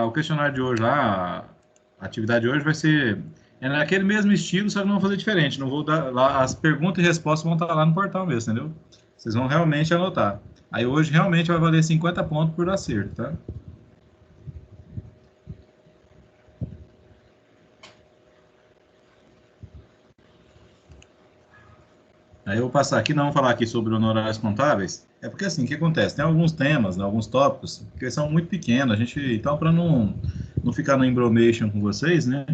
O questionário de hoje lá, a atividade de hoje vai ser naquele mesmo estilo, só que não vou fazer diferente. Não vou dar lá, as perguntas e respostas vão estar lá no portal mesmo, entendeu? Vocês vão realmente anotar. Aí hoje realmente vai valer 50 pontos por acerto, tá? Aí eu vou passar aqui, não vamos falar aqui sobre honorários contábeis. É porque assim, o que acontece? Tem alguns temas, né, alguns tópicos, que são muito pequenos. Então, para não ficar no embromation com vocês, né?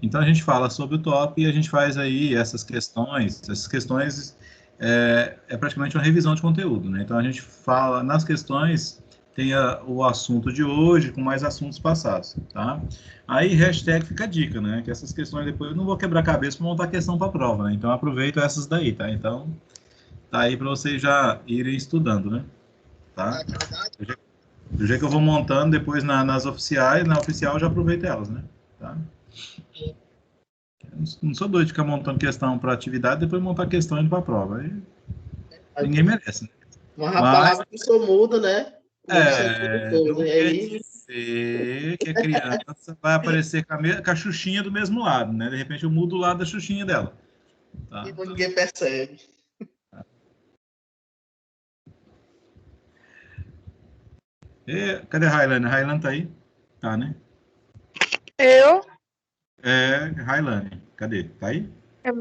Então a gente fala sobre o top e a gente faz aí essas questões. Essas questões é praticamente uma revisão de conteúdo, né? Então a gente fala nas questões, tem o assunto de hoje com mais assuntos passados, tá? Aí hashtag fica a dica, né? Que essas questões depois eu não vou quebrar a cabeça para montar questão para prova, né? Então aproveito essas daí, tá? Então tá aí para vocês já irem estudando, né? Tá? Do jeito que eu vou montando depois nas oficiais, na oficial eu já aproveito elas, né? Tá? Não sou doido de ficar montando questão para atividade e depois montar questão indo para a prova. Aí ninguém merece, né? Mas a palavra que só muda, né? Não quer dizer que a criança vai aparecer com a xuxinha do mesmo lado, né? De repente eu mudo o lado da xuxinha dela. Tá? E ninguém percebe. Cadê a Railane? A Railane tá aí? Tá, né? Eu? Railane. Cadê? Tá aí?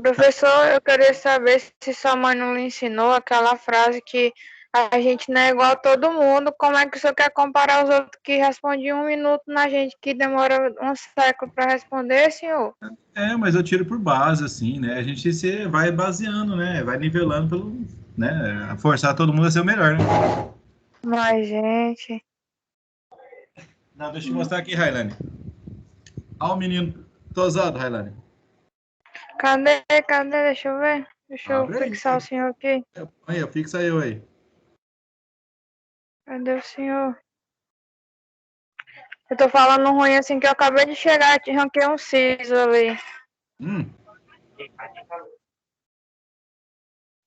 Professor, eu queria saber se sua mãe não lhe ensinou aquela frase que a gente não é igual a todo mundo. Como é que o senhor quer comparar os outros que respondem 1 minuto na gente que demora um século para responder, senhor? Mas eu tiro por base, assim, né? A gente vai baseando, né? Vai nivelando pelo, né? Forçar todo mundo a ser o melhor, né? Mas, gente... Não, deixa eu mostrar aqui, Railane. Olha o menino tosado, Railane. Cadê? Deixa eu ver. Deixa eu fixar o senhor aqui. Aí, fixa eu aí. Cadê o senhor? Eu tô falando ruim assim que eu acabei de chegar e ranquei um siso ali.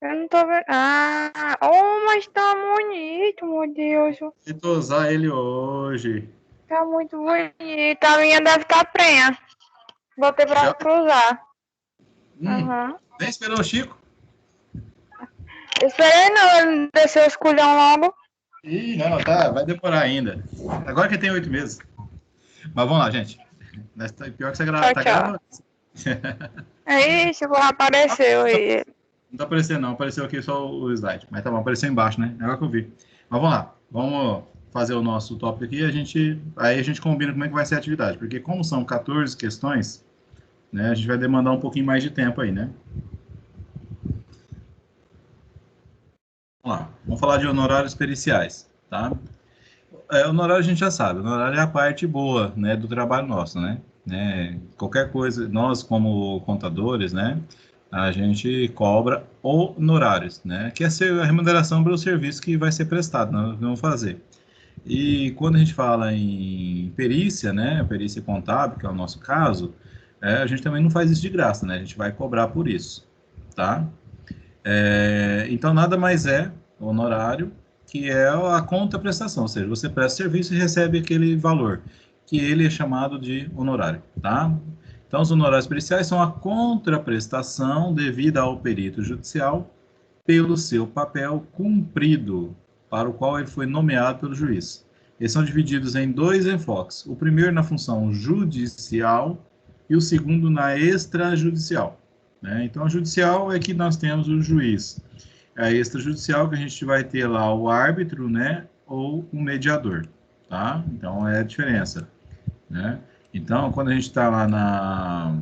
Eu não tô vendo. Mas tá bonito, meu Deus. Eu tô usar ele hoje. Tá muito bonito. A minha deve estar prenha. Botei pra cruzar. Nem esperou o Chico? Esperei não, ele desceu o esculhão logo. Ih, não, tá, vai demorar ainda. Agora que tem 8 meses. Mas vamos lá, gente. Pior que você tá gravando. Ixi, apareceu aí. Não tá aparecendo não, apareceu aqui só o slide. Mas tá bom, apareceu embaixo, né? Agora que eu vi. Mas vamos lá, vamos fazer o nosso tópico aqui, aí a gente combina como é que vai ser a atividade. Porque como são 14 questões, né, a gente vai demandar um pouquinho mais de tempo aí, né? Vamos lá, vamos falar de honorários periciais, tá? Honorário a gente já sabe, honorário é a parte boa, né, do trabalho nosso, né? Qualquer coisa, nós como contadores, né, a gente cobra honorários, né, que é a remuneração pelo serviço que vai ser prestado, nós vamos fazer. E quando a gente fala em perícia, né, perícia contábil, que é o nosso caso, a gente também não faz isso de graça, né, a gente vai cobrar por isso, tá? Então, nada mais é honorário que é a contraprestação, ou seja, você presta serviço e recebe aquele valor, que ele é chamado de honorário, tá? Então, os honorários periciais são a contraprestação devida ao perito judicial pelo seu papel cumprido, para o qual ele foi nomeado pelo juiz. Eles são divididos em 2 enfoques, o primeiro na função judicial e o segundo na extrajudicial, né? Então, a judicial é que nós temos o juiz. A extrajudicial que a gente vai ter lá o árbitro, né, ou o mediador, tá? Então, é a diferença, né? Então, quando a gente está lá na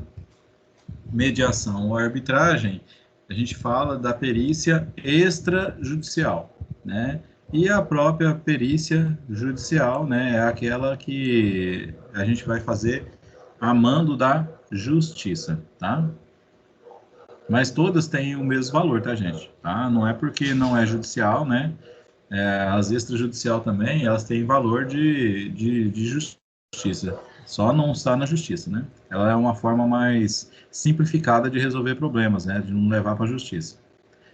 mediação ou arbitragem, a gente fala da perícia extrajudicial, né? E a própria perícia judicial, né, é aquela que a gente vai fazer a mando da justiça, tá? Mas todas têm o mesmo valor, tá, gente? Tá? Não é porque não é judicial, né? As extrajudicial também, elas têm valor de justiça. Só não está na justiça, né? Ela é uma forma mais simplificada de resolver problemas, né? De não levar para a justiça.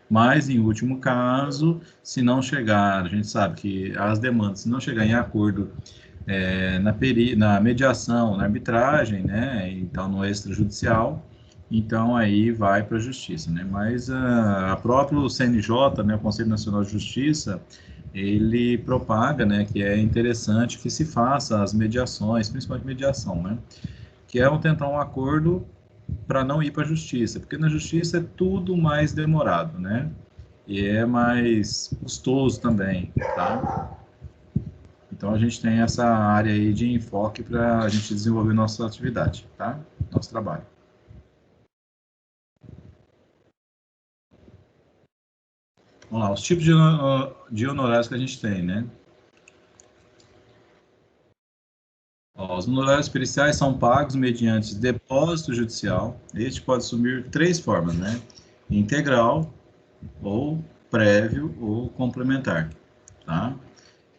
Mas, em último caso, se não chegar, a gente sabe que as demandas, se não chegar em acordo na mediação, na arbitragem, né? Então, no extrajudicial, então aí vai para a justiça, né? Mas a próprio CNJ, né, o Conselho Nacional de Justiça, ele propaga, né, que é interessante que se faça as mediações, principalmente mediação, né? Que é tentar um acordo para não ir para a justiça, porque na justiça é tudo mais demorado, né? E é mais custoso também, tá? Então a gente tem essa área aí de enfoque para a gente desenvolver nossa atividade, tá? Nosso trabalho. Vamos lá, os tipos de honorários que a gente tem, né? Ó, os honorários periciais são pagos mediante depósito judicial. Este pode assumir três formas, né? Integral, ou prévio, ou complementar, tá?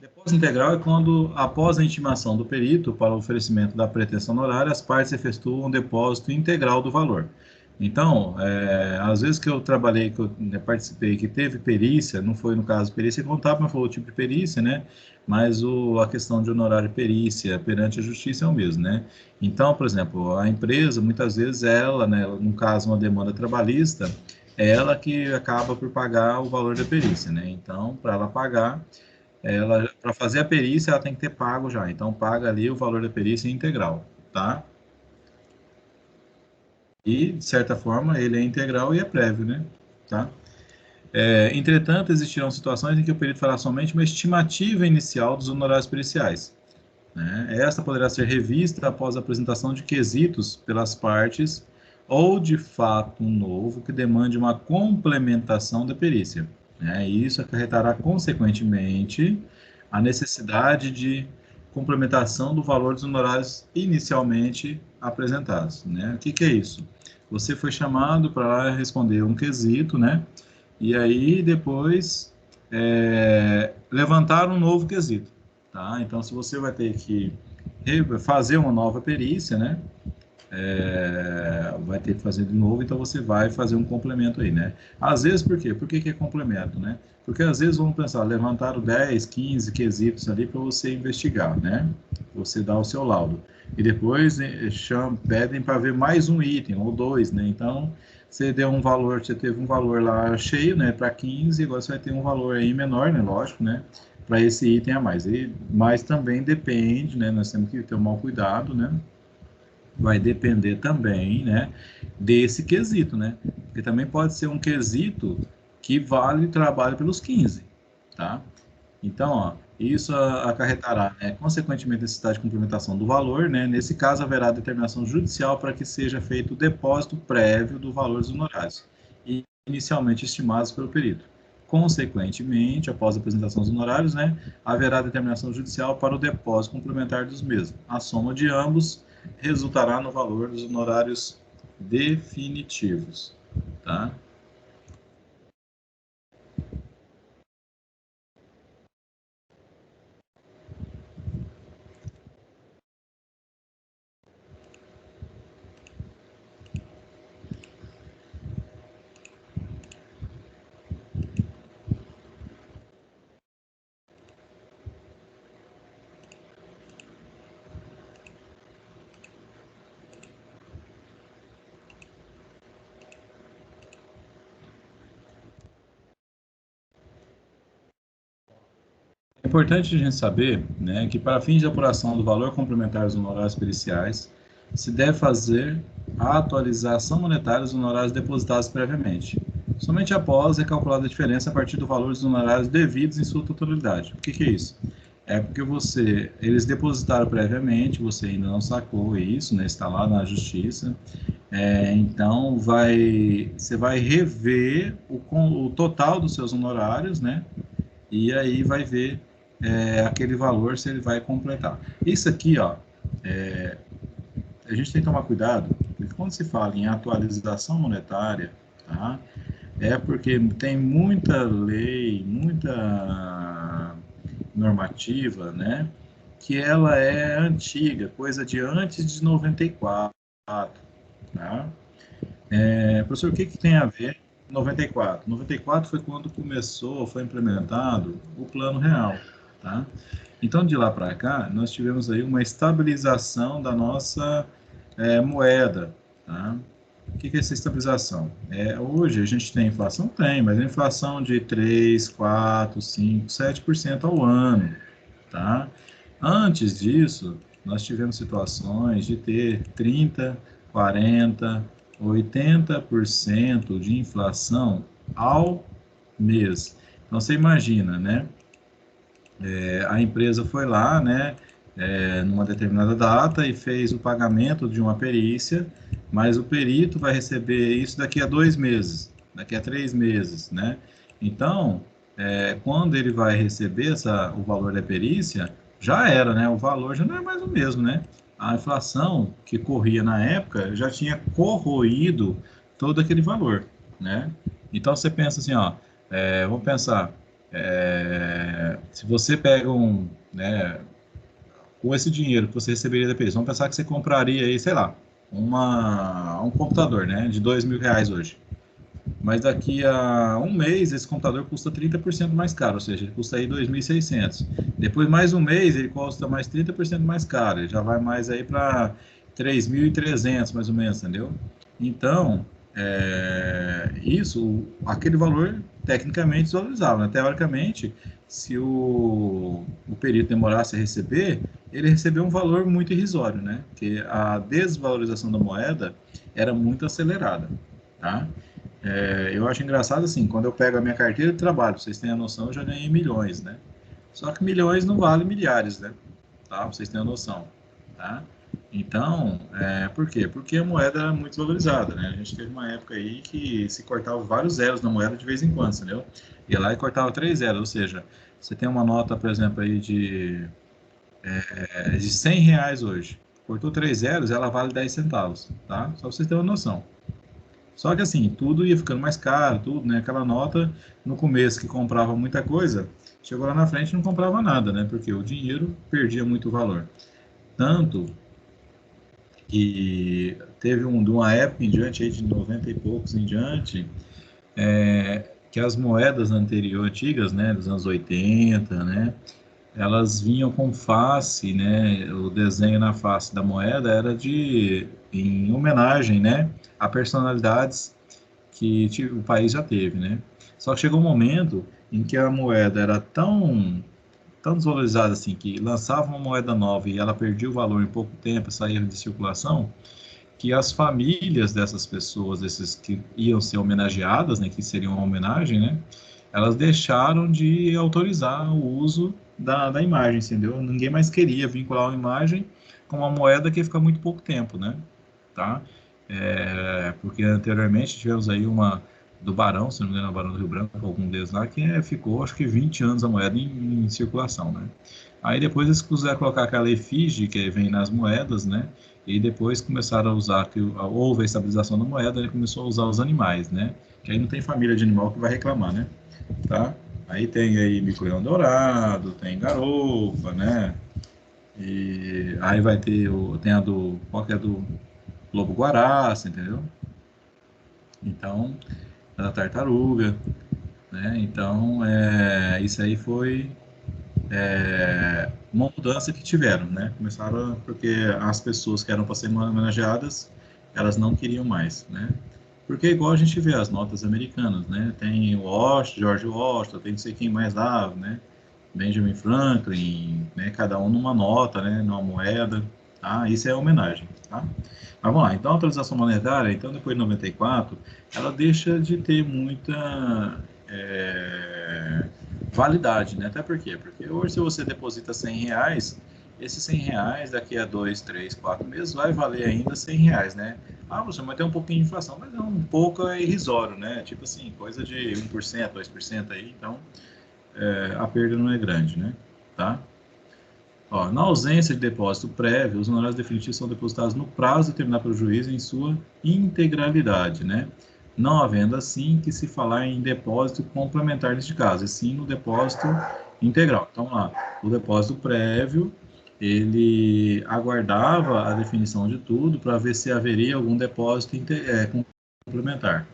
Depósito integral é quando, após a intimação do perito para o oferecimento da pretensão honorária, as partes efetuam um depósito integral do valor. Então, às vezes que eu trabalhei, que eu participei, que teve perícia, não foi no caso perícia contábil, mas foi o tipo de perícia, né? Mas a questão de honorário perícia perante a justiça é o mesmo, né? Então, por exemplo, a empresa, muitas vezes, ela, né, no caso, uma demanda trabalhista, é ela que acaba por pagar o valor da perícia, né? Então, para ela pagar, ela, para fazer a perícia, ela tem que ter pago já. Então, paga ali o valor da perícia integral, tá? E, de certa forma, ele é integral e é prévio, né? Tá? Entretanto, existirão situações em que o perito fará somente uma estimativa inicial dos honorários periciais, né? Esta poderá ser revista após a apresentação de quesitos pelas partes ou de fato novo que demande uma complementação da perícia, né? E isso acarretará, consequentemente, a necessidade de complementação do valor dos honorários inicialmente apresentados, né? O que que é isso? Você foi chamado para responder um quesito, né? E aí depois levantar um novo quesito, tá? Então, se você vai ter que fazer uma nova perícia, né? Vai ter que fazer de novo, então você vai fazer um complemento aí, né? Às vezes, por quê? Por que que é complemento, né? Porque às vezes vamos pensar, levantaram 10, 15 quesitos ali para você investigar, né? Você dá o seu laudo. E depois pedem para ver mais um item, ou dois, né? Então, você deu um valor, você teve um valor lá cheio, né? Para 15, agora você vai ter um valor aí menor, né? Lógico, né? Para esse item a mais. Mas também depende, né? Nós temos que ter um mau cuidado, né? Vai depender também, né, desse quesito, né? Porque também pode ser um quesito que vale trabalho pelos 15, tá? Então, ó, isso acarretará, né, consequentemente, necessidade de complementação do valor, né? Nesse caso, haverá determinação judicial para que seja feito o depósito prévio do valor dos honorários, inicialmente estimados pelo perito. Consequentemente, após a apresentação dos honorários, né, haverá determinação judicial para o depósito complementar dos mesmos. A soma de ambos resultará no valor dos honorários definitivos, tá? É importante a gente saber, né, que para fins de apuração do valor complementar dos honorários periciais, se deve fazer a atualização monetária dos honorários depositados previamente. Somente após é calculada a diferença a partir do valor dos honorários devidos em sua totalidade. O que que é isso? É porque eles depositaram previamente, você ainda não sacou isso, né, está lá na justiça. Então, você vai rever o total dos seus honorários, né? E aí vai ver aquele valor se ele vai completar. Isso aqui, ó, a gente tem que tomar cuidado, porque quando se fala em atualização monetária, tá? É porque tem muita lei, muita normativa, né? Que ela é antiga, coisa de antes de 94, tá? Professor, o que que tem a ver 94? 94 foi quando foi implementado o Plano Real, tá? Então, de lá para cá, nós tivemos aí uma estabilização da nossa moeda, tá? O que é essa estabilização? Hoje a gente tem inflação? Tem, mas a inflação de 3, 4, 5, 7% ao ano, tá? Antes disso, nós tivemos situações de ter 30, 40, 80% de inflação ao mês. Então, você imagina, né? A empresa foi lá, né, numa determinada data e fez o pagamento de uma perícia, mas o perito vai receber isso daqui a 2 meses, daqui a 3 meses, né? Então, quando ele vai receber o valor da perícia, já era, né? O valor já não é mais o mesmo, né? A inflação que corria na época já tinha corroído todo aquele valor, né? Então, você pensa assim, ó, vamos pensar, se você pega né, com esse dinheiro que você receberia da perícia, vamos pensar que você compraria aí, sei lá, um computador, né, de R$ 2.000 hoje. Mas daqui a um mês, esse computador custa 30% mais caro, ou seja, ele custa aí 2.600. Depois, mais um mês, ele custa mais 30% mais caro, ele já vai mais aí para 3.300, mais ou menos, entendeu? Então, aquele valor tecnicamente desvalorizava, né? Teoricamente, se o perito demorasse a receber, ele recebeu um valor muito irrisório, né? Porque a desvalorização da moeda era muito acelerada, tá? Eu acho engraçado assim, quando eu pego a minha carteira de trabalho, pra vocês terem a noção, eu já ganhei milhões, né? Só que milhões não valem milhares, né? Tá? Pra vocês terem a noção, tá? Então, por quê? Porque a moeda era muito valorizada, né? A gente teve uma época aí que se cortava vários zeros na moeda de vez em quando, entendeu? Ia lá e cortava 3 zeros, ou seja, você tem uma nota, por exemplo, aí de R$ 100 hoje. Cortou 3 zeros, ela vale 10 centavos, tá? Só pra vocês terem uma noção. Só que assim, tudo ia ficando mais caro, tudo, né? Aquela nota, no começo, que comprava muita coisa, chegou lá na frente e não comprava nada, né? Porque o dinheiro perdia muito valor. Tanto que teve de uma época em diante, aí de 90 e poucos em diante, que as moedas antigas, né, dos anos 80, né, elas vinham com face, né, o desenho na face da moeda era em homenagem, né, a personalidades que o país já teve, né. Só que chegou um momento em que a moeda era tão desvalorizada assim, que lançava uma moeda nova e ela perdia o valor em pouco tempo, saía de circulação, que as famílias dessas pessoas, esses que iam ser homenageadas, né, que seriam uma homenagem, né, elas deixaram de autorizar o uso da imagem, entendeu? Ninguém mais queria vincular uma imagem com uma moeda que fica muito pouco tempo, né, tá? Porque anteriormente tivemos aí uma do Barão, se não me engano, o Barão do Rio Branco, algum deles lá, que ficou, acho que 20 anos a moeda em circulação, né? Aí depois eles quiseram colocar aquela efígie que vem nas moedas, né? E depois começaram a usar, que houve a estabilização da moeda, ele começou a usar os animais, né? Que aí não tem família de animal que vai reclamar, né? Tá? Aí tem aí mico-leão dourado, tem garopa, né? E aí vai ter tem a do, qual que é do lobo-guará, entendeu? Então, a tartaruga, né? Então, isso aí foi uma mudança que tiveram, né? Começaram porque as pessoas que eram para serem homenageadas, elas não queriam mais, né? Porque igual a gente vê as notas americanas, né? Tem o Washington, George Washington, tem não sei quem mais lá, né? Benjamin Franklin, né? Cada um numa nota, né? Numa moeda, tá? Isso é homenagem, tá? Mas vamos lá. Então, a atualização monetária, então, depois de 94, ela deixa de ter muita validade, né? Até por quê? Porque hoje, se você deposita R$ 100, esses R$ 100 daqui a 2, 3, 4 meses vai valer ainda R$ 100, né? Ah, você vai ter um pouquinho de inflação, mas um pouco é irrisório, né? Tipo assim, coisa de 1%, 2% aí, então a perda não é grande, né? Tá? Ó, na ausência de depósito prévio, os honorários definitivos são depositados no prazo determinado pelo juiz em sua integralidade, né? Não havendo assim que se falar em depósito complementar neste caso, e sim no depósito integral. Então, lá, o depósito prévio, ele aguardava a definição de tudo para ver se haveria algum depósito complementar.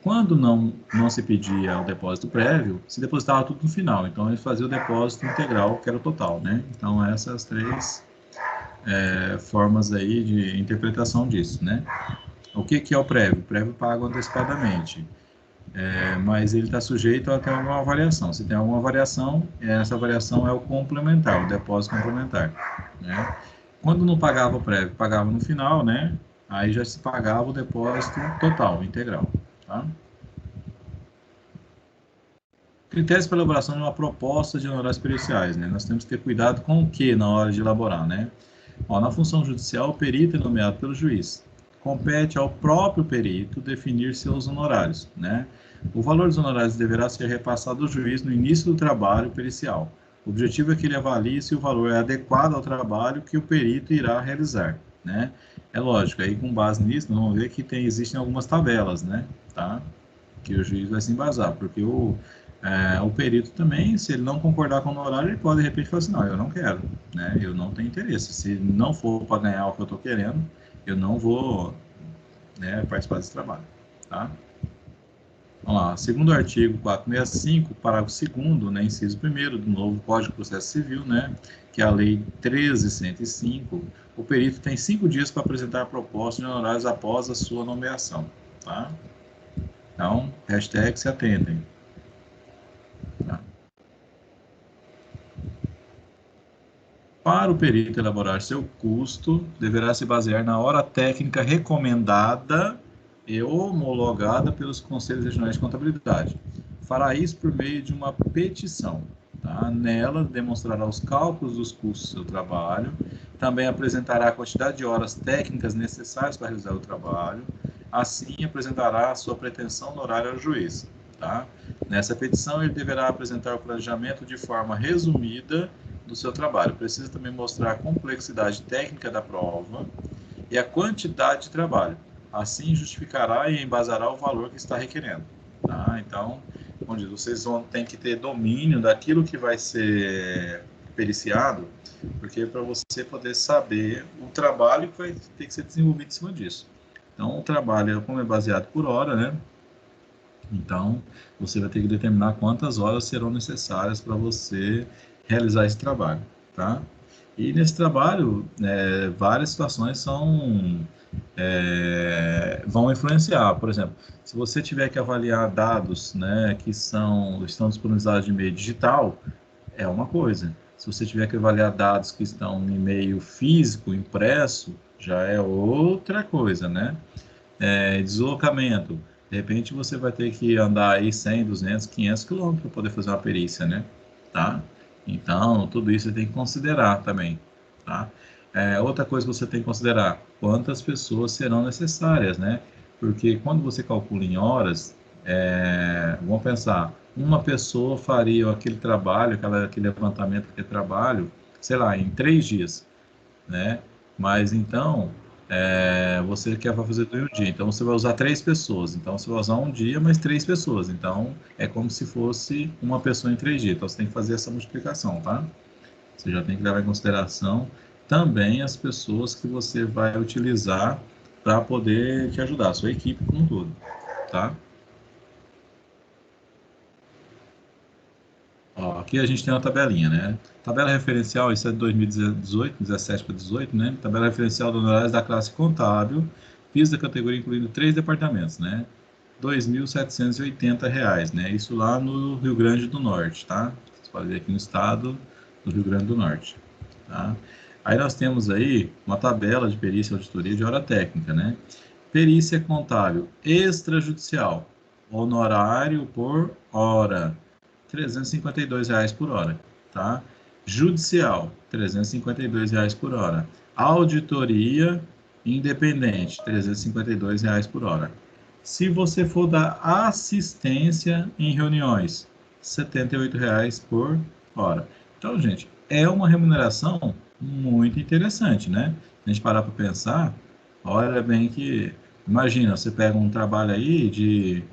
Quando não se pedia o depósito prévio, se depositava tudo no final. Então, ele fazia o depósito integral, que era o total, né? Então, essas três formas aí de interpretação disso, né? O que é o prévio? O prévio paga antecipadamente, mas ele está sujeito a ter alguma variação. Se tem alguma variação, essa variação é o complementar, o depósito complementar, né? Quando não pagava o prévio, pagava no final, né? Aí já se pagava o depósito total, integral, tá? Critérios para elaboração de uma proposta de honorários periciais, né? Nós temos que ter cuidado com o que na hora de elaborar, né? Ó, na função judicial, o perito é nomeado pelo juiz. Compete ao próprio perito definir seus honorários, né? O valor dos honorários deverá ser repassado ao juiz no início do trabalho pericial. O objetivo é que ele avalie se o valor é adequado ao trabalho que o perito irá realizar, né? É lógico, aí com base nisso, nós vamos ver que existem algumas tabelas, né? Tá? Que o juiz vai se embasar, porque o perito também, se ele não concordar com o honorário, ele pode de repente falar assim, não, eu não quero, né? Eu não tenho interesse. Se não for para ganhar o que eu estou querendo, eu não vou, né, participar desse trabalho, tá? Vamos lá, segundo o artigo 465, parágrafo 2º, né, inciso 1º do novo Código de Processo Civil, né, que é a Lei 13.105, o perito tem 5 dias para apresentar a proposta de honorários após a sua nomeação, tá? Então, hashtag se atentem. Tá? Para o perito elaborar seu custo, deverá se basear na hora técnica recomendada e homologada pelos Conselhos Regionais de Contabilidade. Fará isso por meio de uma petição. Tá? Nela, demonstrará os cálculos dos custos do seu trabalho, também apresentará a quantidade de horas técnicas necessárias para realizar o trabalho, assim apresentará a sua pretensão no horário ao juiz. Tá? Nessa petição, ele deverá apresentar o planejamento de forma resumida do seu trabalho. Precisa também mostrar a complexidade técnica da prova e a quantidade de trabalho. Assim, justificará e embasará o valor que está requerendo. Tá? Então, como diz, vocês têm que ter domínio daquilo que vai ser periciado, porque para você poder saber o trabalho que vai ter que ser desenvolvido em cima disso. Então, o trabalho, como é baseado por hora, né? Então, você vai ter que determinar quantas horas serão necessárias para você realizar esse trabalho, tá? E nesse trabalho, várias situações vão influenciar. Por exemplo, se você tiver que avaliar dados, né, que estão disponibilizados de meio digital, é uma coisa. Se você tiver que avaliar dados que estão em meio físico, impresso, já é outra coisa, né? Deslocamento. De repente você vai ter que andar aí 100, 200, 500 quilômetros para poder fazer uma perícia, né? Tá? Então, tudo isso você tem que considerar também, tá? Outra coisa que você tem que considerar, quantas pessoas serão necessárias, né? Porque quando você calcula em horas, vamos pensar, uma pessoa faria aquele trabalho, aquele levantamento, aquele trabalho, sei lá, em 3 dias, né? Mas então, você quer fazer tudo em um dia, então você vai usar 3 pessoas, então você vai usar um dia mais 3 pessoas, então é como se fosse uma pessoa em 3 dias, então você tem que fazer essa multiplicação, tá? Você já tem que levar em consideração também as pessoas que você vai utilizar para poder te ajudar, a sua equipe como um todo, tá? Ó, aqui a gente tem uma tabelinha, né? Tabela referencial, isso é de 2018, 17 para 18, né? Tabela referencial de honorários da classe contábil, piso da categoria incluindo 3 departamentos, né? R$ 2.780, né? Isso lá no Rio Grande do Norte, tá? Você pode ver aqui no estado do Rio Grande do Norte, tá? Aí nós temos aí uma tabela de perícia e auditoria de hora técnica, né? Perícia contábil extrajudicial, honorário por hora, R$ 352 por hora, tá? Judicial, R$ 352 por hora. Auditoria independente, R$ 352 por hora. Se você for dar assistência em reuniões, R$ 78 por hora. Então, gente, é uma remuneração muito interessante, né? Se a gente parar para pensar, olha bem que, imagina, você pega um trabalho aí de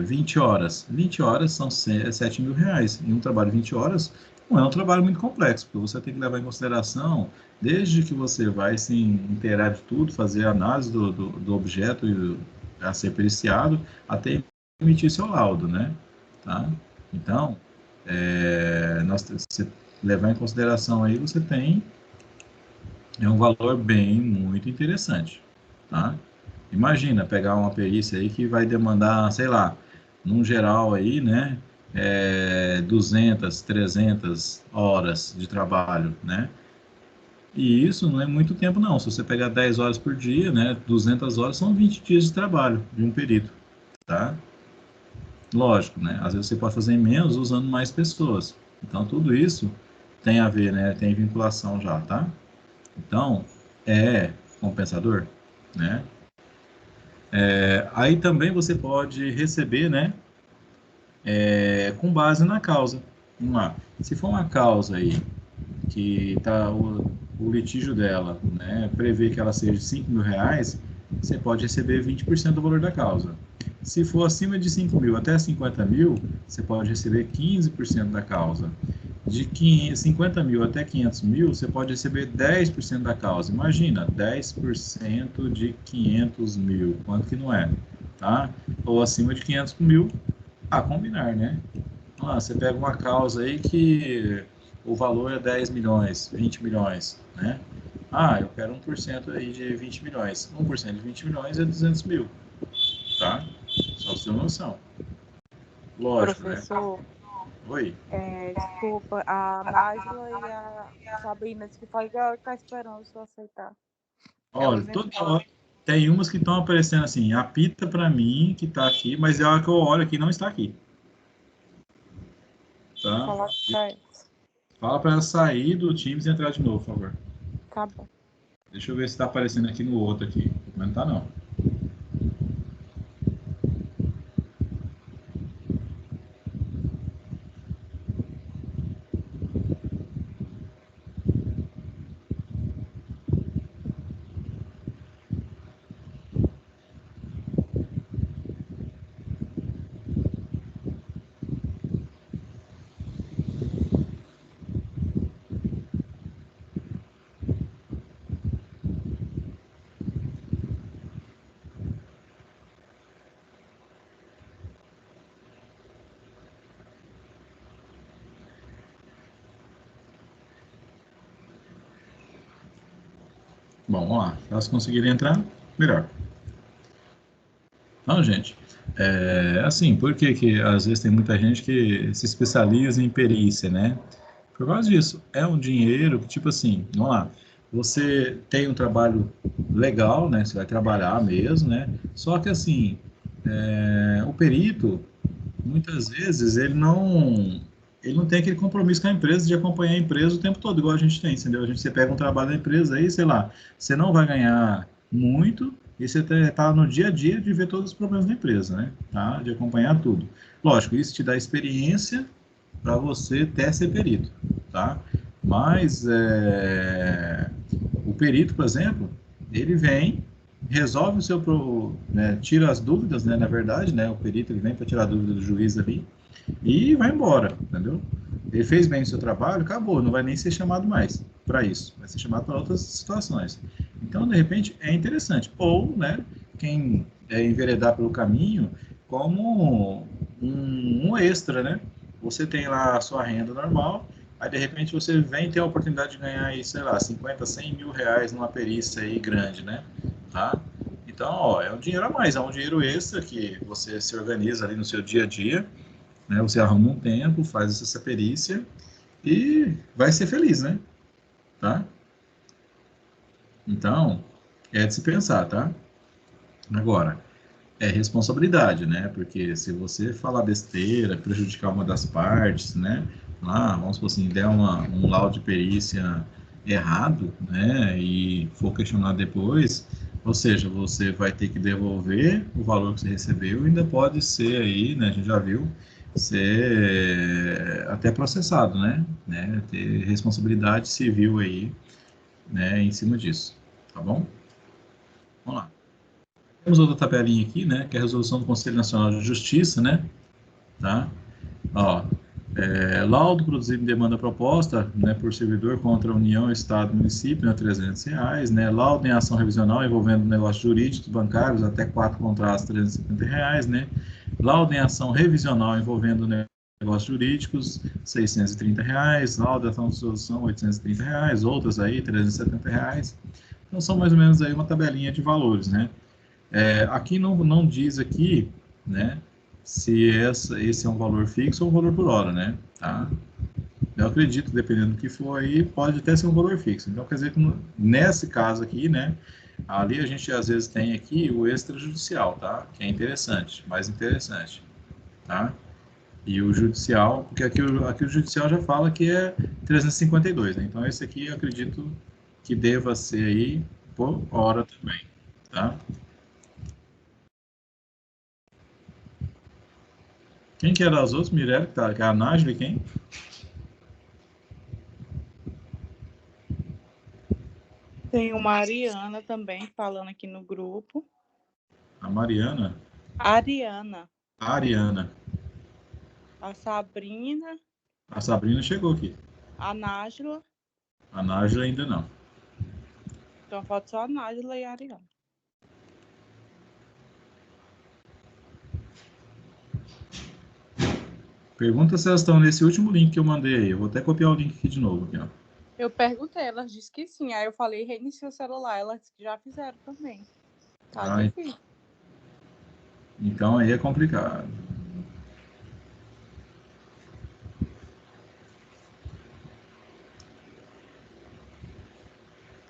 20 horas. 20 horas são R$ 7.000. E um trabalho de 20 horas não é um trabalho muito complexo, porque você tem que levar em consideração, desde que você vai se inteirar de tudo, fazer a análise do objeto a ser periciado até emitir seu laudo, né? Tá? Então, você levar em consideração aí, você tem um valor bem, muito interessante, tá? Imagina pegar uma perícia aí que vai demandar, sei lá, num geral aí, né, 200, 300 horas de trabalho, né? E isso não é muito tempo, não. Se você pegar 10 horas por dia, né, 200 horas são 20 dias de trabalho de um perito, tá? Lógico, né? Às vezes você pode fazer menos usando mais pessoas. Então, tudo isso tem a ver, né? Tem vinculação já, tá? Então, é compensador, né? Aí também você pode receber, né? Com base na causa. Vamos lá. Se for uma causa aí que tá o litígio dela, né, prevê que ela seja de 5 mil reais, você pode receber 20% do valor da causa. Se for acima de 5 mil até 50 mil, você pode receber 15% da causa. De 50 mil até 500 mil, você pode receber 10% da causa. Imagina, 10% de 500 mil, quanto que não é? Tá? Ou acima de 500 mil, a combinar, né? Você pega uma causa aí que o valor é 10 milhões, 20 milhões, né? Eu quero 1% aí de 20 milhões. 1% de 20 milhões é 200 mil, tá? Só pra você ter uma noção. Lógico, né? Professor, Oi? desculpa, a Nájila e a Sabrina disse que faz ela que tá esperando o senhor aceitar. Olha, toda hora tem umas que estão aparecendo assim, apita para mim que tá aqui, mas é a hora que eu olho aqui não está aqui. Tá? Falar pra eles. Fala para ela sair do Teams e entrar de novo, por favor. Tá bom. Deixa eu ver se está aparecendo aqui no outro aqui. Mas não tá não. Bom, vamos lá. Se elas conseguirem entrar, melhor. Não, gente. Assim, por que que às vezes tem muita gente que se especializa em perícia, né? Por causa disso. É um dinheiro que, tipo assim, vamos lá. Você tem um trabalho legal, né? Você vai trabalhar mesmo, né? Só que, assim, o perito, muitas vezes, ele não tem aquele compromisso com a empresa de acompanhar a empresa o tempo todo, igual a gente tem, entendeu? Você pega um trabalho da empresa aí, sei lá, você não vai ganhar muito e você está no dia a dia de ver todos os problemas da empresa, né? Tá? De acompanhar tudo. Lógico, isso te dá experiência para você até ser perito, tá? Mas o perito, por exemplo, ele vem, resolve o seu, né, tira as dúvidas, né, na verdade, né, o perito ele vem para tirar a dúvida do juiz ali e vai embora, entendeu? Ele fez bem o seu trabalho, acabou, não vai nem ser chamado mais para isso, vai ser chamado para outras situações. Então, de repente, é interessante. Ou, né, quem enveredar pelo caminho como um extra, né? Você tem lá a sua renda normal, aí de repente você vem ter a oportunidade de ganhar aí, sei lá, 50, 100 mil reais numa perícia aí grande, né? Tá? Então, ó, é um dinheiro a mais, é um dinheiro extra que você se organiza ali no seu dia a dia, né? Você arruma um tempo, faz essa perícia e vai ser feliz, né? Tá? Então, é de se pensar, tá? Agora, é responsabilidade, né? Porque se você falar besteira, prejudicar uma das partes, né? Lá, vamos supor assim, der um laudo de perícia errado, né? E for questionado depois, ou seja, você vai ter que devolver o valor que você recebeu e ainda pode ser aí, né? A gente já viu, ser até processado, né? Ter responsabilidade civil aí, né? Em cima disso, tá bom? Vamos lá. Temos outra tabelinha aqui, né, que é a resolução do Conselho Nacional de Justiça, né, tá? Ó, Laudo produzido em demanda proposta, né, por servidor contra a União, Estado e Município, né, R$300, né, laudo em ação revisional envolvendo negócios jurídicos, bancários, até 4 contratos, R$350, né, laudo em ação revisional envolvendo negócios jurídicos, R$630, laudo em ação de solução, R$830, outras aí, R$370. Então, são mais ou menos aí uma tabelinha de valores, né. Aqui não diz aqui, né, se esse é um valor fixo ou um valor por hora, né? Tá? Eu acredito, dependendo do que for aí, pode até ser um valor fixo. Então, quer dizer que nesse caso aqui, né? Ali a gente às vezes tem aqui o extrajudicial, tá? Que é interessante, mais interessante, tá? E o judicial, porque aqui o judicial já fala que é 352, né? Então, esse aqui eu acredito que deva ser aí por hora também, tá? Quem que era as outras? Mirella, que é a Nájila e quem? Tem uma Ariana também falando aqui no grupo. A Mariana? Ariana. A Ariana. A Sabrina. A Sabrina chegou aqui. A Nájila. A Nájila ainda não. Então falta só a Nájila e a Ariana. Pergunta se elas estão nesse último link que eu mandei aí. Eu vou até copiar o link aqui de novo. Aqui, ó. Eu perguntei, elas disseram que sim. Aí eu falei, reinicia o celular. Elas já fizeram também. Tá difícil. Então aí é complicado.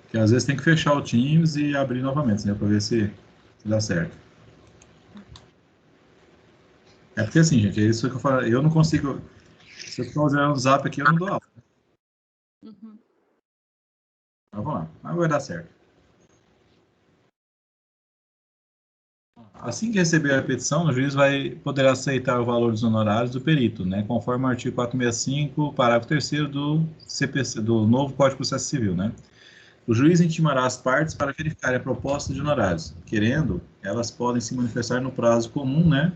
Porque às vezes tem que fechar o Teams e abrir novamente, né? Para ver se dá certo. É porque assim, gente, é isso que eu falo. Eu não consigo. Se eu estou usando o Zap aqui, eu não dou aula. Uhum. Então vamos lá. Mas vai dar certo. Assim que receber a petição, o juiz poderá aceitar o valor dos honorários do perito, né, conforme o artigo 465, parágrafo 3º do CPC, do novo Código de Processo Civil, né? O juiz intimará as partes para verificar a proposta de honorários. Querendo, elas podem se manifestar no prazo comum, né?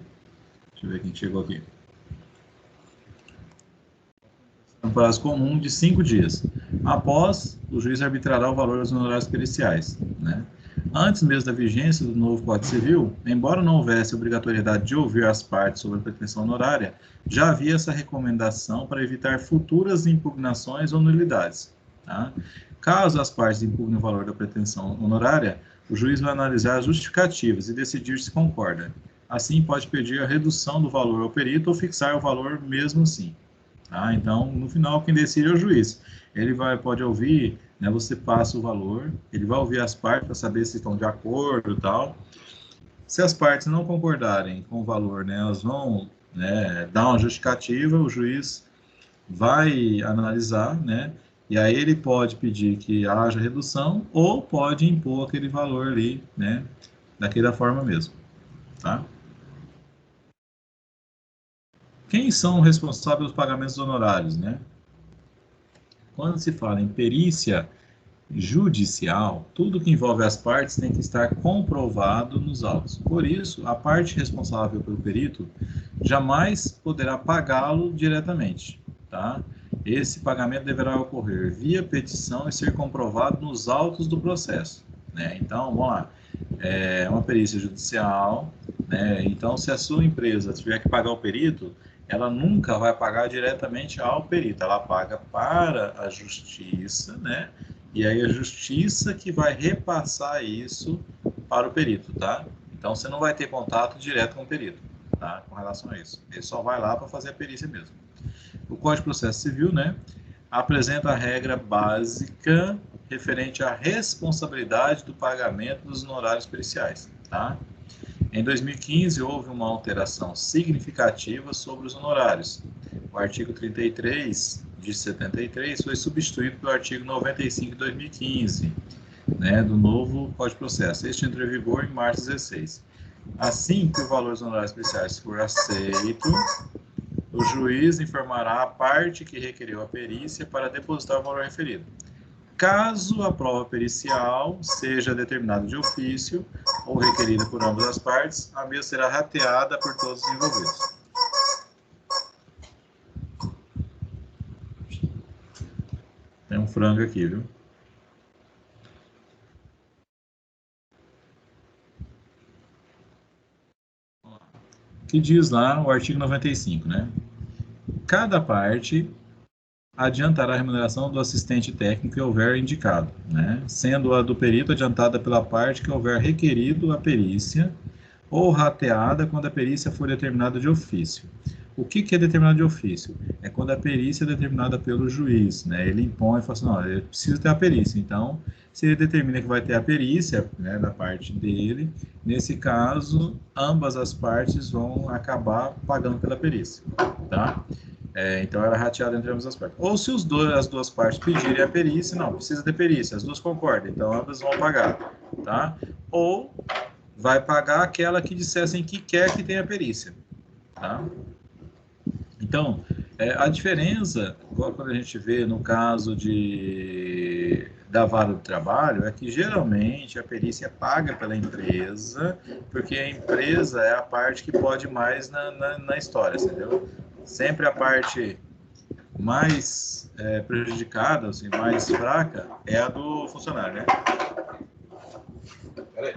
Deixa eu ver quem chegou aqui. No prazo comum de 5 dias. Após, o juiz arbitrará o valor dos honorários periciais, né? Antes mesmo da vigência do novo Código Civil, embora não houvesse obrigatoriedade de ouvir as partes sobre a pretensão honorária, já havia essa recomendação para evitar futuras impugnações ou nulidades. Tá? Caso as partes impugnem o valor da pretensão honorária, o juiz vai analisar as justificativas e decidir se concorda. Assim, pode pedir a redução do valor ao perito ou fixar o valor mesmo assim. Tá? Então, no final, quem decide é o juiz. Ele pode ouvir, né, você passa o valor, ele vai ouvir as partes para saber se estão de acordo e tal. Se as partes não concordarem com o valor, né, elas vão, né, dar uma justificativa, o juiz vai analisar, né, e aí ele pode pedir que haja redução ou pode impor aquele valor ali, né, daquela forma mesmo, tá? Quem são responsáveis pelos pagamentos honorários, né? Quando se fala em perícia judicial, tudo que envolve as partes tem que estar comprovado nos autos. Por isso, a parte responsável pelo perito jamais poderá pagá-lo diretamente, tá? Esse pagamento deverá ocorrer via petição e ser comprovado nos autos do processo, né? Então, vamos lá. É uma perícia judicial, né? Então, se a sua empresa tiver que pagar o perito, ela nunca vai pagar diretamente ao perito, ela paga para a justiça, né? E aí a justiça que vai repassar isso para o perito, tá? Então você não vai ter contato direto com o perito, tá? Com relação a isso. Ele só vai lá para fazer a perícia mesmo. O Código de Processo Civil, né, apresenta a regra básica referente à responsabilidade do pagamento dos honorários periciais, tá? Em 2015, houve uma alteração significativa sobre os honorários. O artigo 33 de 73 foi substituído pelo artigo 95 de 2015, né, do novo Código de Processo. Este entrou em vigor em março 16. Assim que o valor dos honorários especiais for aceito, o juiz informará a parte que requeriu a perícia para depositar o valor referido. Caso a prova pericial seja determinada de ofício ou requerida por ambas as partes, a mesma será rateada por todos os envolvidos. Tem um frango aqui, viu? Que diz lá o artigo 95, né? Cada parte adiantará a remuneração do assistente técnico que houver indicado, né? Sendo a do perito adiantada pela parte que houver requerido a perícia ou rateada quando a perícia for determinada de ofício. O que é determinado de ofício? É quando a perícia é determinada pelo juiz, né? Ele impõe e fala assim, não, ele precisa ter a perícia. Então, se ele determina que vai ter a perícia, né, da parte dele, nesse caso, ambas as partes vão acabar pagando pela perícia, tá? Então, ela é rateada entre ambas as partes. Ou se as duas partes pedirem a perícia, não, precisa ter perícia, as duas concordam, então ambas vão pagar, tá? Ou vai pagar aquela que dissessem que quer que tenha perícia, tá? Então, a diferença, quando a gente vê no caso da vara do trabalho, é que geralmente a perícia é paga pela empresa, porque a empresa é a parte que pode mais na história, entendeu? Sempre a parte mais prejudicada, assim, mais fraca, é a do funcionário, né? Peraí.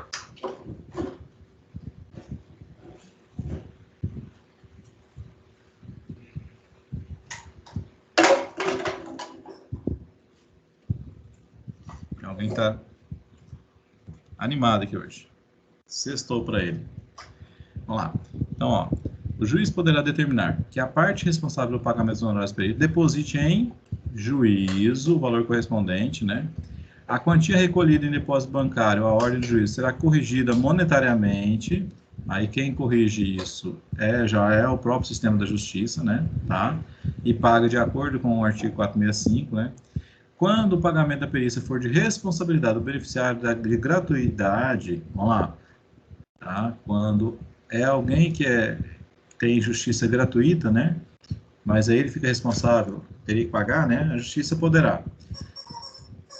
Alguém está animado aqui hoje. Sextou para ele. Vamos lá. Então, ó, o juiz poderá determinar que a parte responsável pelo pagamento dos honorários peritos deposite em juízo o valor correspondente, né? A quantia recolhida em depósito bancário, a ordem do juiz, será corrigida monetariamente. Aí quem corrige isso já é o próprio sistema da justiça, né? Tá? E paga de acordo com o artigo 465, né? Quando o pagamento da perícia for de responsabilidade do beneficiário de gratuidade, vamos lá, tá? Quando é alguém que tem justiça gratuita, né? Mas aí ele fica responsável, teria que pagar, né? A justiça poderá,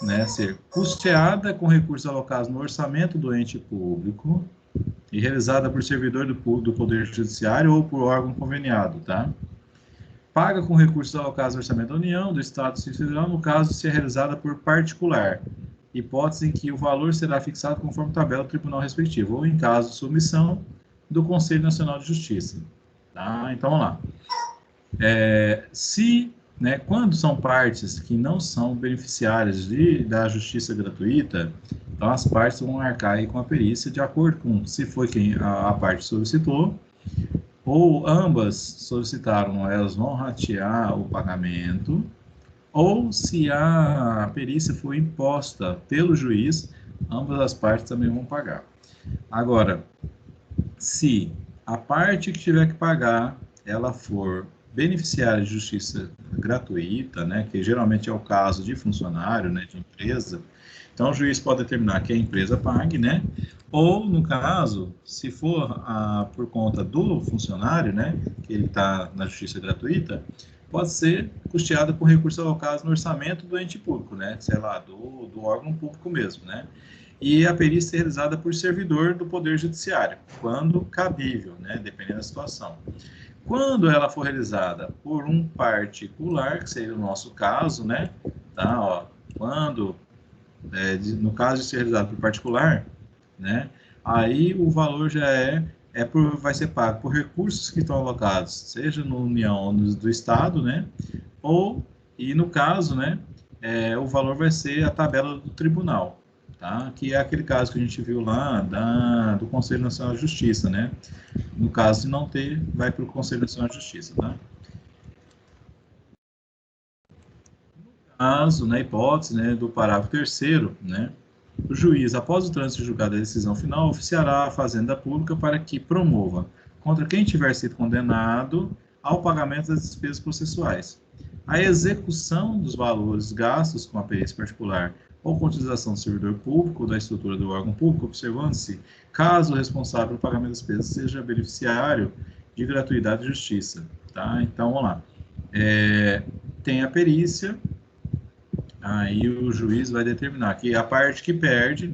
né, ser custeada com recursos alocados no orçamento do ente público e realizada por servidor do Poder Judiciário ou por órgão conveniado, tá? Paga com recursos alocados no orçamento da União, do Estado e Federal, no caso, se é realizada por particular, hipótese em que o valor será fixado conforme tabela do tribunal respectivo, ou em caso de submissão do Conselho Nacional de Justiça. Tá? Então, vamos lá. Quando são partes que não são beneficiárias da justiça gratuita, então as partes vão arcar aí com a perícia de acordo com se foi quem a parte solicitou, ou ambas solicitaram, elas vão ratear o pagamento, ou se a perícia foi imposta pelo juiz, ambas as partes também vão pagar. Agora, se a parte que tiver que pagar, ela for beneficiária de justiça gratuita, né, que geralmente é o caso de funcionário, né, de empresa, então o juiz pode determinar que a empresa pague, né, ou no caso, se for por conta do funcionário, né, que ele está na justiça gratuita, pode ser custeada com recursos alocados no orçamento do ente público, né, sei lá, do órgão público mesmo, né, e a perícia é realizada por servidor do Poder Judiciário, quando cabível, né, dependendo da situação. Quando ela for realizada por um particular, que seria o nosso caso, né, tá, ó, quando, no caso de ser realizado por particular, né, aí o valor já vai ser pago por recursos que estão alocados, seja no União ou do Estado, né, e no caso, né, o valor vai ser a tabela do tribunal, tá, que é aquele caso que a gente viu lá do Conselho Nacional de Justiça, né, no caso de não ter, vai para o Conselho Nacional de Justiça, tá. No caso, na hipótese, né, do parágrafo 3º, né, o juiz, após o trânsito julgado da decisão final, oficiará a Fazenda Pública para que promova, contra quem tiver sido condenado, ao pagamento das despesas processuais, a execução dos valores gastos com a perícia particular ou com utilização do servidor público ou da estrutura do órgão público, observando-se, caso o responsável pelo pagamento das despesas seja beneficiário de gratuidade e justiça. Tá? Então, vamos lá. Tem a perícia, aí o juiz vai determinar que a parte que perde,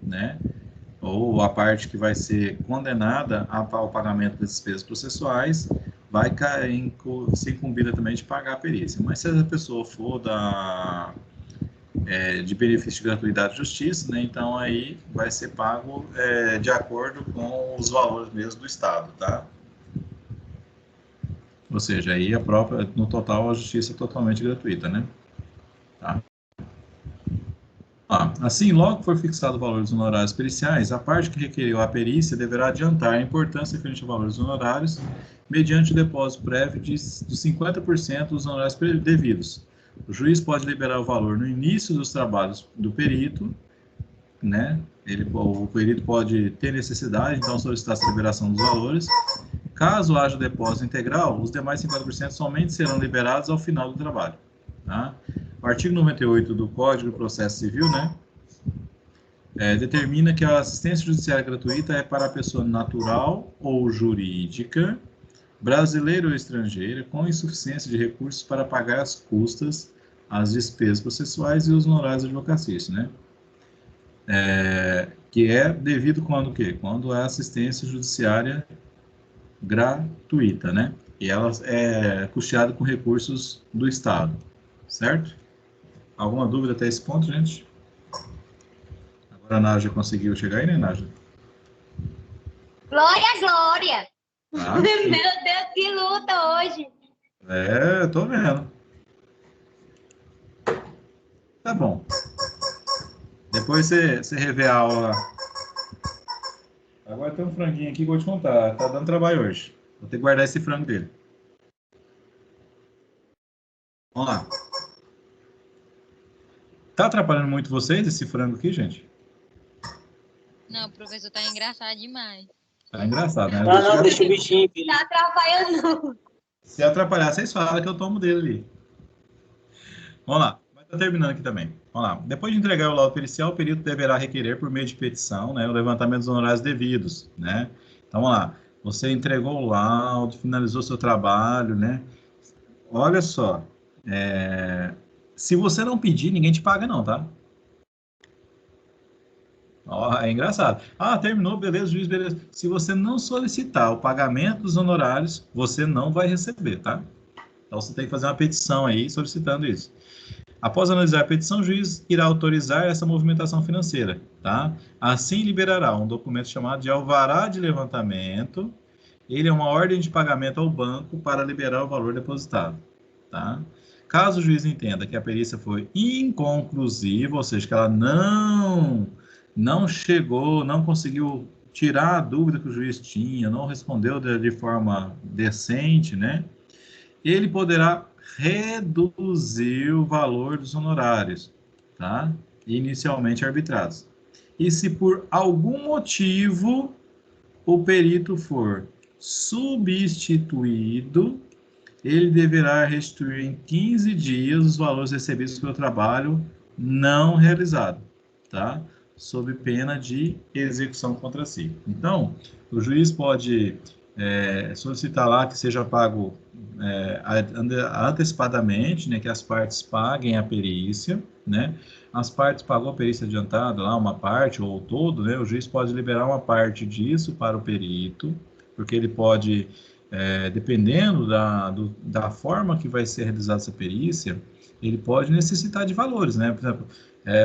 né, ou a parte que vai ser condenada ao pagamento das despesas processuais, vai cair, ser incumbida também de pagar a perícia. Mas se a pessoa for de benefício de gratuidade de justiça, né, então aí vai ser pago de acordo com os valores mesmo do Estado, tá? Ou seja, aí no total, a justiça é totalmente gratuita, né? Tá? Assim, logo for fixado o valor dos honorários periciais, a parte que requeriu a perícia deverá adiantar a importância frente ao valor dos honorários mediante o depósito prévio dos 50% dos honorários devidos. O juiz pode liberar o valor no início dos trabalhos do perito, né? O perito pode ter necessidade, então, solicitar essa liberação dos valores. Caso haja depósito integral, os demais 50% somente serão liberados ao final do trabalho. Tá? O artigo 98 do Código de Processo Civil, né, determina que a assistência judiciária gratuita é para a pessoa natural ou jurídica, brasileira ou estrangeira, com insuficiência de recursos para pagar as custas, as despesas processuais e os honorários advocatícios, né? Que é devido quando o quê? Quando é assistência judiciária gratuita, né? E ela é custeada com recursos do Estado, certo? Alguma dúvida até esse ponto, gente? Agora a Nádia conseguiu chegar aí, né, Nádia? Glória, glória! Ah, Meu Deus, que luta hoje! tô vendo. Tá bom. Depois você revê a aula. Agora tem um franguinho aqui que eu vou te contar. Tá dando trabalho hoje. Vou ter que guardar esse frango dele. Vamos lá. Tá atrapalhando muito vocês esse frango aqui, gente? Não, o professor tá engraçado demais. Tá engraçado, né? Não, deixa o bichinho, filho. Tá atrapalhando. Se atrapalhar, vocês falam que eu tomo dele ali. Vamos lá. Mas tá terminando aqui também. Vamos lá. Depois de entregar o laudo pericial, o perito deverá requerer, por meio de petição, né, o levantamento dos honorários devidos, né? Então, vamos lá. Você entregou o laudo, finalizou seu trabalho, né? Olha só. Se você não pedir, ninguém te paga não, tá? É engraçado. Terminou, beleza, juiz, beleza. Se você não solicitar o pagamento dos honorários, você não vai receber, tá? Então, você tem que fazer uma petição aí solicitando isso. Após analisar a petição, o juiz irá autorizar essa movimentação financeira, tá? Assim, liberará um documento chamado de alvará de levantamento. Ele é uma ordem de pagamento ao banco para liberar o valor depositado, tá? Caso o juiz entenda que a perícia foi inconclusiva, ou seja, que ela não chegou, não conseguiu tirar a dúvida que o juiz tinha, não respondeu de forma decente, né? Ele poderá reduzir o valor dos honorários, tá? Inicialmente arbitrados. E se por algum motivo o perito for substituído, ele deverá restituir em 15 dias os valores recebidos pelo trabalho não realizado, tá? Sob pena de execução contra si. Então, o juiz pode solicitar lá que seja pago antecipadamente, né, que as partes paguem a perícia, né? As partes pagou a perícia adiantada, lá uma parte ou todo, né? O juiz pode liberar uma parte disso para o perito, porque ele pode, dependendo da forma que vai ser realizada essa perícia, ele pode necessitar de valores, né? Por exemplo,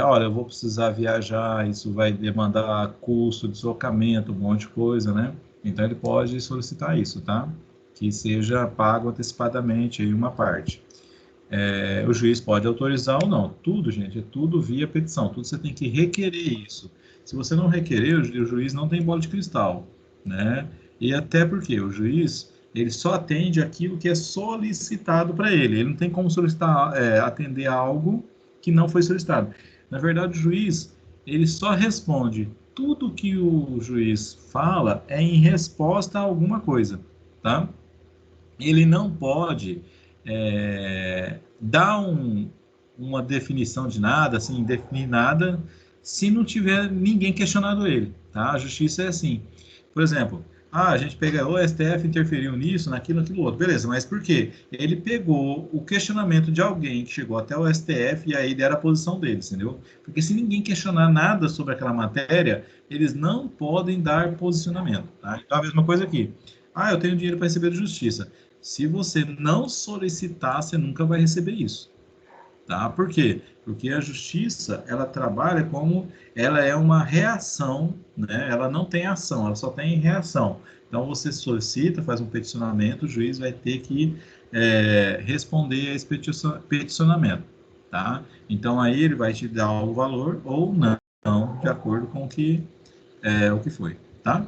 olha, eu vou precisar viajar, isso vai demandar custo, deslocamento, um monte de coisa, né? Então, ele pode solicitar isso, tá? Que seja pago antecipadamente aí uma parte. O juiz pode autorizar ou não. Tudo, gente, é tudo via petição. Tudo você tem que requerer isso. Se você não requerer, o juiz não tem bola de cristal, né? E até porque o juiz, ele só atende aquilo que é solicitado para ele. Ele não tem como solicitar, atender algo que não foi solicitado. Na verdade, o juiz, ele só responde. Tudo que o juiz fala é em resposta a alguma coisa, tá? Ele não pode dar uma definição de nada, assim, definir nada, se não tiver ninguém questionado ele, tá? A justiça é assim. Por exemplo, a gente pega, o STF interferiu nisso, naquilo outro. Beleza, mas por quê? Ele pegou o questionamento de alguém que chegou até o STF e aí deram a posição deles, entendeu? Porque se ninguém questionar nada sobre aquela matéria, eles não podem dar posicionamento, tá? Então, a mesma coisa aqui. Eu tenho dinheiro para receber de justiça. Se você não solicitar, você nunca vai receber isso. Tá? Por quê? Porque a justiça, ela trabalha como, ela é uma reação, né? Ela não tem ação, ela só tem reação. Então, você solicita, faz um peticionamento, o juiz vai ter que responder a esse peticionamento, tá? Então, aí ele vai te dar o valor ou não, de acordo com o que foi, tá?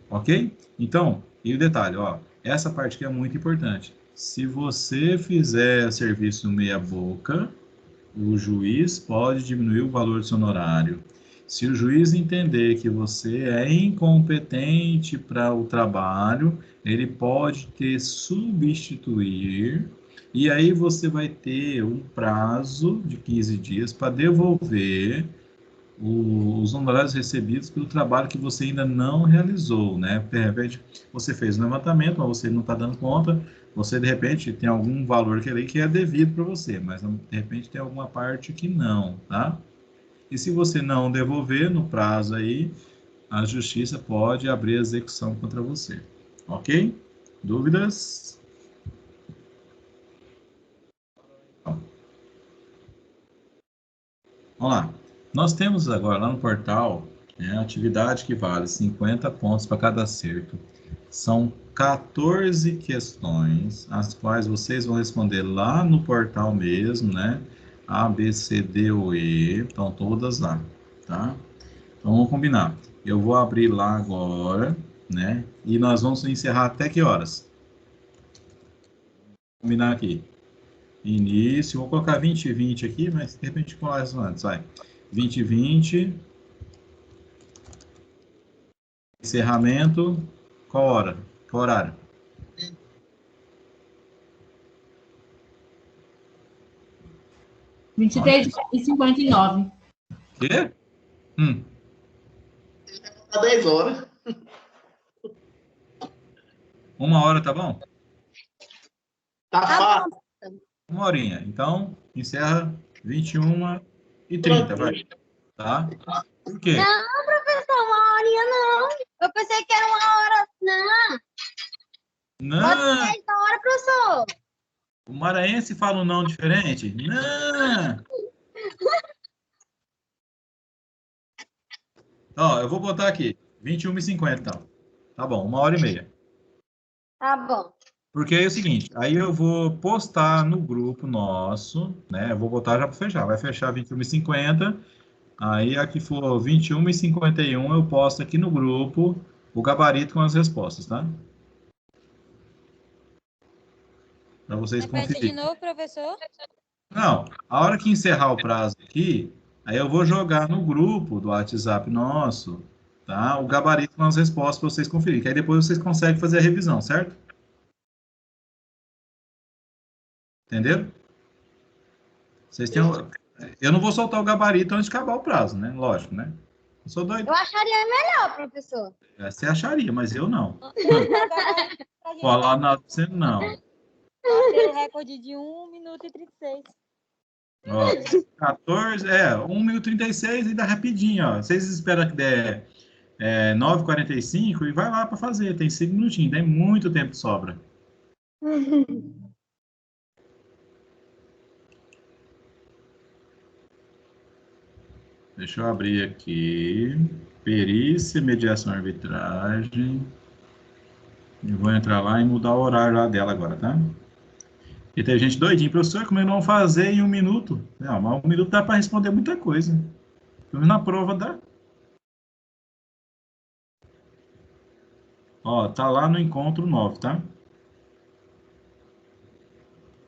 Ok? Então, e o detalhe, ó, essa parte que é muito importante. Se você fizer serviço meia boca, o juiz pode diminuir o valor do seu honorário. Se o juiz entender que você é incompetente para o trabalho, ele pode te substituir, e aí você vai ter um prazo de 15 dias para devolver os honorários recebidos pelo trabalho que você ainda não realizou, né? De repente, você fez um levantamento, mas você não está dando conta, você, de repente, tem algum valor que ali que é devido para você, mas, de repente, tem alguma parte que não, tá? E se você não devolver no prazo aí, a justiça pode abrir a execução contra você, ok? Dúvidas? Vamos lá. Nós temos agora lá no portal atividade que vale 50 pontos para cada acerto. São 14 questões, as quais vocês vão responder lá no portal mesmo, né? A, B, C, D ou E, estão todas lá, tá? Então vamos combinar. Eu vou abrir lá agora, né? E nós vamos encerrar até que horas? Vou combinar aqui. Início, vou colocar 20 e 20 aqui, mas de repente começa antes, vai. 20 e 20. Encerramento. Qual hora? Qual horário? Vinte e 23h59. Quê? Tá 10 horas. 1 hora, tá bom? Tá fácil. 1 horinha. Então, encerra 21h30, vai. Tá? Por quê? Não, professor, 1 horinha não. Eu pensei que era 1 hora. Não, pode Não! ser 10 horas, professor. O maranhense fala um não diferente? Não! Ó, eu vou botar aqui. 21h50, então. Tá bom, 1h30. Tá bom. Porque é o seguinte, aí eu vou postar no grupo nosso, né? Eu vou botar já para fechar. Vai fechar 21h50. Aí aqui for 21h51, eu posto aqui no grupo o gabarito com as respostas, tá? Para vocês Repete de conferirem. novo, professor. Não, a hora que encerrar o prazo aqui, aí eu vou jogar no grupo do WhatsApp nosso, tá? O gabarito com as respostas para vocês conferirem. Que aí depois vocês conseguem fazer a revisão, certo? Entenderam? Vocês têm. Eu não vou soltar o gabarito antes de acabar o prazo, né? Lógico, né? Eu sou doido. Eu acharia melhor, professor. Você acharia, mas eu não. Pra gente Falar nada pra você, não. bater o recorde de 1 minuto e 36. Ó, 14, 1 minuto e 36 e dá rapidinho, ó. Vocês esperam que der 9h45 e vai lá para fazer. Tem 5 minutinhos, tem muito tempo que sobra. Deixa eu abrir aqui. Perícia, mediação e arbitragem. Eu vou entrar lá e mudar o horário lá dela agora, tá? E tem gente doidinha. Professor, como é que não fazer em 1 minuto? Não, mas 1 minuto dá para responder muita coisa. Pelo menos na prova dá. Ó, tá lá no encontro 9, tá?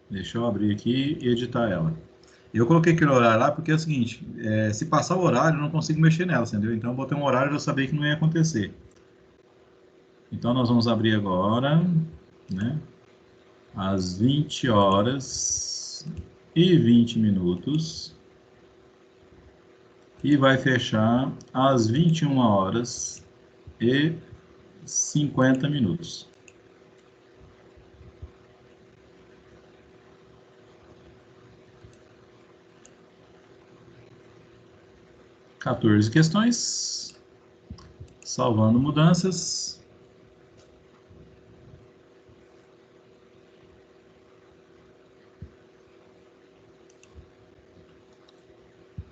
Deixa eu abrir aqui e editar ela. Eu coloquei aquele horário lá porque é o seguinte, se passar o horário, eu não consigo mexer nela, entendeu? Então, eu botei um horário e eu sabia que não ia acontecer. Então, nós vamos abrir agora, né? Às 20h20. E vai fechar às 21h50. 14 questões, salvando mudanças.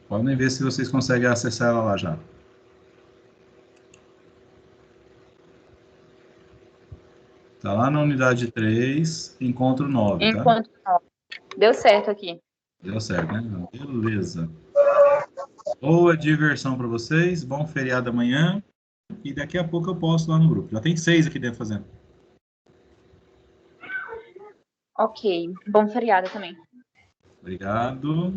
Podem ver se vocês conseguem acessar ela lá já. Tá lá na unidade 3, encontro 9, tá? Enquanto não. Deu certo aqui. Deu certo, né? Beleza. Boa diversão para vocês, bom feriado amanhã. E daqui a pouco eu posto lá no grupo. Já tem 6 aqui dentro fazendo. Ok. Bom feriado também. Obrigado.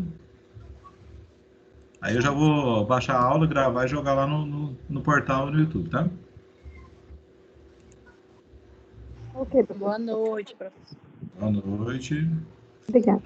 Aí eu já vou baixar a aula, gravar e jogar lá no portal no YouTube, tá? Ok, Boa noite, professor. Boa noite. obrigada.